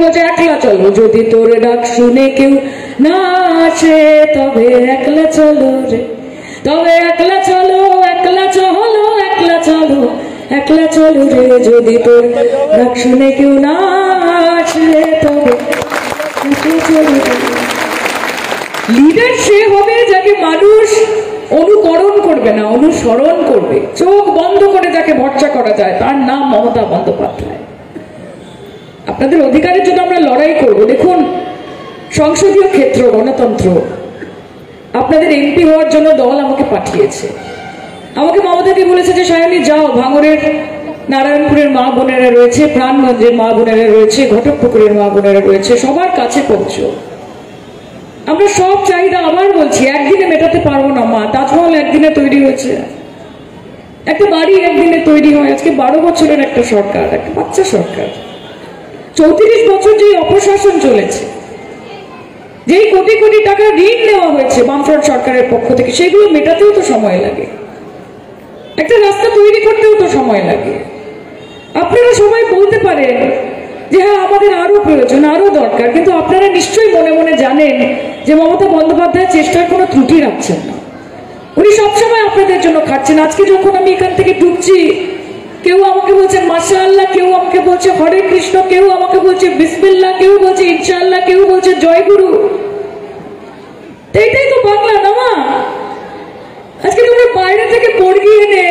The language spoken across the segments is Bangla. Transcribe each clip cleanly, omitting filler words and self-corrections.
বলছে একলা চলো, যদি তোর ডাক শুনে কেউ না আসে তবে একলা চলো রে, তবে একলা চলো, একলা চলো, একলা চলো, একলা চলো রে, যদি তোর ডাক শুনে কেউ না আসে তবে একলা চলো রে। লিডার সে হবে যাকে মানুষ অনুকরণ করবে না, অনুসরণ করবে। চোখ বন্ধ করে যাকে ভরসা করা যায় তার নাম মমতা বন্দ্যোপাধ্যায়। আপনাদের অধিকারের জন্য আমরা লড়াই করব। দেখুন, সংসদীয় ক্ষেত্র, গণতন্ত্র, আপনাদের এমপি হওয়ার জন্য দল আমাকে পাঠিয়েছে। আমাকে মমতাদি বলেছে যে সায়নী যাও, ভাঙড়ের নারায়ণপুরের মা বোনেরা রয়েছে, প্রাণগঞ্জের মা বোনেরা রয়েছে, ঘটকপুকুরের মা বোনেরা রয়েছে, সবার কাছে পৌঁছো। আমরা সব চাহিদা, আবার বলছি, একদিনে মেটাতে পারবো না মা। তাজমহল একদিনে তৈরি হয়েছে, একটা বাড়ি একদিনে তৈরি হয়। আজকে 12 বছরের একটা সরকার, একটা বাচ্চা সরকার, 34 বছর যে অপশাসন চলেছে, যেই কোটি কোটি টাকা ঋণ নেওয়া হয়েছে বামফ্রন্ট সরকারের পক্ষ থেকে, সেগুলো মেটাতেও তো সময় লাগে, একটা রাস্তা তৈরি করতেও তো সময় লাগে। আপনারা সবাই বলতে পারেন যে হ্যাঁ আমাদের আরো প্রয়োজন, আরো দরকার, কিন্তু আপনারা নিশ্চয়ই মনে মনে জানেন যে মমতা বন্দ্যোপাধ্যায় চেষ্টার কোনো ত্রুটি রাখছেন না। উনি সবসময় আপনাদের জন্য খাচ্ছেন। আজকে যখন আমি এখান থেকে ঢুকছি, কেউ আমাকে বলছে মাশাআল্লাহ, কেউ আমাকে বলছে হরে কৃষ্ণ, কেউ আমাকে বলছে বিসমিল্লাহ, কেউ বলছে ইনশাআল্লাহ, কেউ বলছে জয় গুরু। এটাই তো বাংলা না মা? আজকে তোমরা বাইরে থেকে পড়িয়ে এনে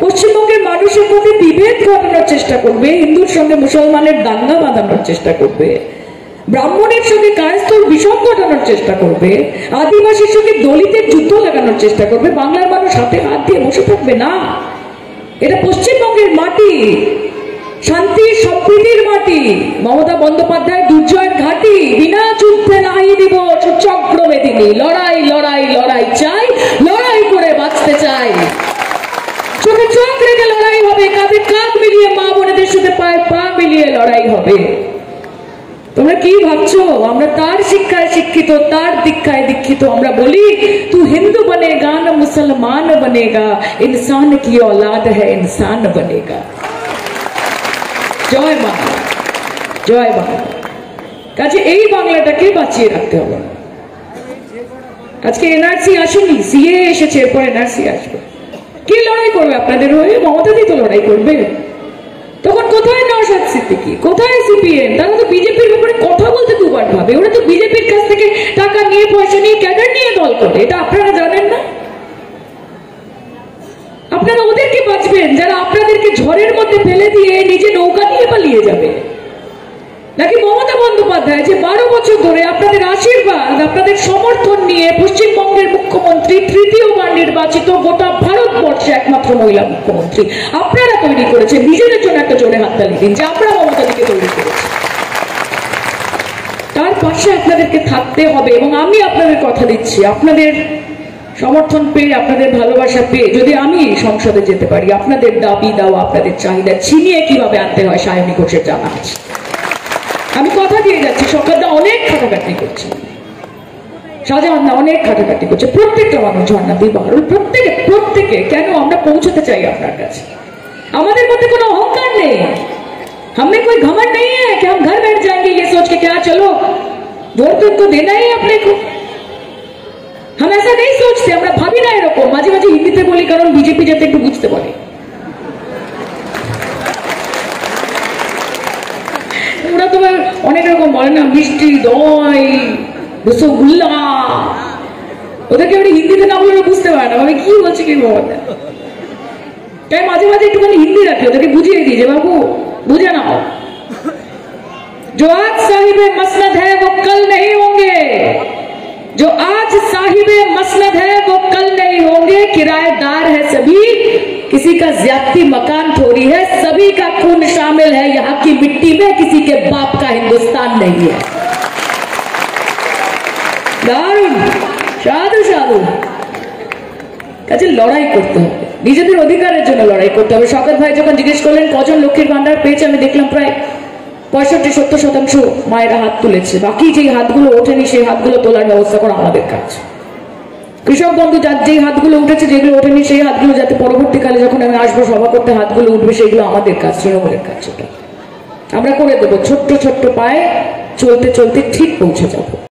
পশ্চিমবঙ্গের মানুষের মধ্যে বিভেদ ঘটানোর চেষ্টা করবে, হিন্দুর সঙ্গে মুসলমানের দাঙ্গা বাঁধানোর চেষ্টা করবে, ব্রাহ্মণের সঙ্গে কায়স্থর বিষম ঘটানোর চেষ্টা করবে, আদিবাসীর সঙ্গে দলিতের যুদ্ধ লাগানোর চেষ্টা করবে। বাংলার মানুষ হাতে হাত দিয়ে বসে থাকবে না। এটা পশ্চিমবঙ্গের মাটি, শান্তি সম্প্রীতির মাটি, মমতা বন্দ্যোপাধ্যায় দুর্জয়ের ঘাঁটি। বিনা যুদ্ধে নাই দিব চক্রবেদিনী, লড়াই লড়াই লড়াই চাই, লড়াই করে বাঁচতে চাই। চোখে চোখ রেখে লড়াই হবে, কাঁধে কাঁধ মিলিয়ে মা বোনেদের সাথে পায়ে পা মিলিয়ে লড়াই হবে। তোমরা কি ভাবছো আমরা তার শিক্ষায় শিক্ষিত, তার দীক্ষায় দীক্ষিত? আমরা বলি তু হিন্দু বনেগা না মুসলমান বনেগা, ইনসান কি औलाद है इंसान बनेगा। জয় বাংলা, জয় বাংলা। কাজে এই বাংলাটাকে বাঁচিয়ে রাখতে হবে। আজকে এনআরসি আসেনি, সিএ এসেছে, এরপর এনআরসি আসবে। কে লড়াই করবে আপনাদের হয়ে? মমতাদি তো লড়াই করবে। তখন কোথায় নওশাদ সিদ্দিকী, কোথায় সিপিএম? তারা তো বিজেপির ব্যাপারে কথা বলতে দুবার ভাবে। ওরা তো বিজেপির কাছ থেকে টাকা নিয়ে, পয়সা নিয়ে, ক্যাডার নিয়ে দল করে। এটা আপনারা জানেন না? আপনারা ওদেরকে বাঁচবেন যারা আপনাদেরকে ঝড়ের মধ্যে ফেলে দিয়ে নিজে নৌকা নিয়ে পালিয়ে যাবে, নাকি মমতা বন্দ্যোপাধ্যায় যে 12 বছর ধরে আপনাদের আশীর্বাদ, আপনাদের সমর্থন নিয়ে পশ্চিমবঙ্গের মুখ্যমন্ত্রী, তৃতীয়বার নির্বাচিত, গোটা ভারতবর্ষে একমাত্র মহিলা মুখ্যমন্ত্রী আপনারা তৈরি করেছেন। নিজেদের জন্য একটা জোরে হাততালি দিন যে আমরা মমতাদিকে তৈরি করেছি। তার পাশে আপনাদেরকে থাকতে হবে। এবং আমি আপনাদের কথা দিচ্ছি, আপনাদের সমর্থন পেয়ে, আপনাদের ভালোবাসা পেয়ে যদি আমি সংসদে যেতে পারি, আপনাদের দাবি দাওয়া, আপনাদের চাহিদা ছিনিয়ে কিভাবে আনতে হয় সায়নী ঘোষের জানা আছে। আমি কথা দিয়ে যাচ্ছি, সরকারটা অনেক খাটাখাটি করছে, শাহজাহান অনেক খাটাখাটি করছে, প্রত্যেকটা মানুষ, ঝর্ণাদি, বাহারুল, প্রত্যেকে। কেন? আমরা পৌঁছতে চাই আপনার কাছে। আমাদের মধ্যে কোনো অহংকার নেই, हमें कोई घमंड नहीं है कि हम घर बैठ जाएंगे ये सोच के क्या चलो वोट तो देना ही अपने को। हम ऐसा नहीं सोचते, আমরা ভাবি না এরকম। মাঝে মাঝে হিন্দিতে বলি কারণ বিজেপি যাতে একটু বুঝতে পারে। ওরা তো অনেক রকম বলে না, মিষ্টি, দই, রসগোল্লা, ওদেরকে আমি হিন্দিতে না বলে বুঝতে পারে না, আমি কি বলছি কি বলতে। তাই মাঝে মাঝে একটুখানি হিন্দি রাখি, ওদেরকে বুঝিয়ে দিই যে বাবু বুঝে নাও, जो आज साहिबे मसनद है वो कल नहीं होंगे, जो आज साहिबे मसनद है वो कल नहीं होंगे, किराएदार है सभी, किसी का ज्यादती मकान थोड़ी है, सभी का खून शामिल है यहाँ की मिट्टी में, किसी के बाप का हिंदुस्तान नहीं है। दारुण, সাধু সাধু। কাজে লড়াই করতে হবে, নিজেদের অধিকারের জন্য লড়াই করতে হবে। শওকত ভাই যখন জিজ্ঞেস করলেন কজন লক্ষ্মীর ভান্ডার পেয়েছে, আমি দেখলাম প্রায় 65-70% মায়েরা হাত তুলেছে। বাকি যেই হাতগুলো ওঠেনি সেই হাতগুলো তোলার ব্যবস্থা করা আমাদের কাজ। কৃষক বন্ধু যেই হাতগুলো উঠেছে, যেগুলো ওঠেনি সেই হাতগুলো যাতে পরবর্তীকালে যখন আমি আসবো সভা করতে হাতগুলো উঠবে, সেগুলো আমাদের কাজ, তৃণমূলের কাজ। সেটা আমরা করে দেবো, ছোট্ট ছোট্ট পায়ে চলতে চলতে ঠিক পৌঁছে যাবো।